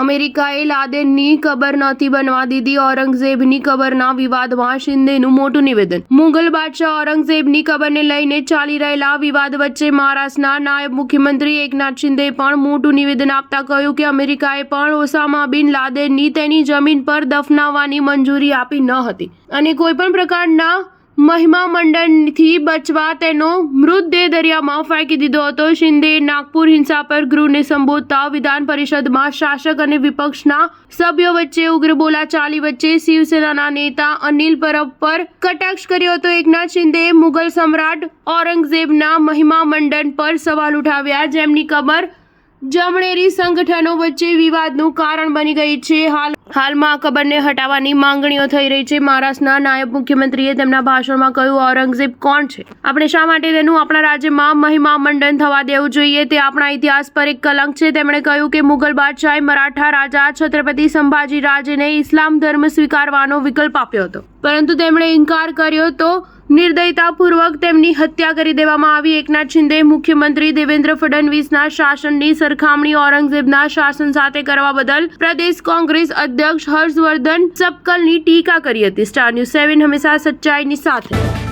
અમેરિકાએ લાદેનની કબર નથી બનવા દીધી, ઔરંગઝેબની કબરના વિવાદમાં શિંદેનું મોટું નિવેદન। મુગલ બાદશાહ ઔરંગઝેબની કબરને લઈને ચાલી રહેલા વિવાદ વચ્ચે મહારાષ્ટ્રના નાયબ મુખ્યમંત્રી એકનાથ શિંદેએ પણ મોટું નિવેદન આપતા કહ્યું કે અમેરિકાએ પણ ઓસામા બિન લાદેનની તેની જમીન પર દફનાવવાની મંજૂરી આપી ન હતી અને કોઈપણ પ્રકારના મહિમા મંડનથી બચવા તેનો મૃતદેહ દરિયામાં ફેંકી દીધો હતો। શિંદેએ નાગપુર હિંસા પર ગૃહને સંબોધતા વિધાન પરિષદમાં શાસક અને વિપક્ષના સભ્યો વચ્ચે ઉગ્ર બોલાચાલી વચ્ચે શિવસેનાના નેતા અનિલ પરબ પર કટાક્ષ કર્યો હતો। એકનાથ શિંદેએ મુગલ સમ્રાટ ઔરંગઝેબના મહિમા મંડન પર સવાલ ઉઠાવ્યા, જેમની કબર જમણેરી સંગઠનો વચ્ચે વિવાદનું કારણ બની ગઈ છે। હાલમાં આ કબરને હટાવવાની માંગણીઓ થઈ રહી છે। મહારાષ્ટ્રના નાયબ મુખ્યમંત્રીએ તેમના ભાષણમાં કહ્યું, ઔરંગઝેબ કોણ છે? આપણે શા માટે તેનું આપણા રાજ્યમાં મહિમા મંડન થવા દેવું જોઈએ? તે આપણા ઇતિહાસ પર એક કલંક છે। તેમણે કહ્યું કે મુગલ બાદશાહે મરાઠા રાજા છત્રપતિ સંભાજી રાજને ઇસ્લામ ધર્મ સ્વીકારવાનો વિકલ્પ આપ્યો હતો, પરંતુ તેમણે ઇનકાર કર્યો તો નિર્દયતાપૂર્વક તેમની હત્યા કરી દેવામાં આવી। એકનાથ શિંદે મુખ્યમંત્રી દેવેન્દ્ર ફડણવીસના શાસનની સરખામણી ઔરંગઝેબના શાસન સાથે કરવા બદલ પ્રદેશ કોંગ્રેસ અધ્યક્ષ હર્ષવર્ધન સપકલની ટીકા કરી હતી। સ્ટાર ન્યૂઝ 7 હંમેશા સચ્ચાઈની સાથે।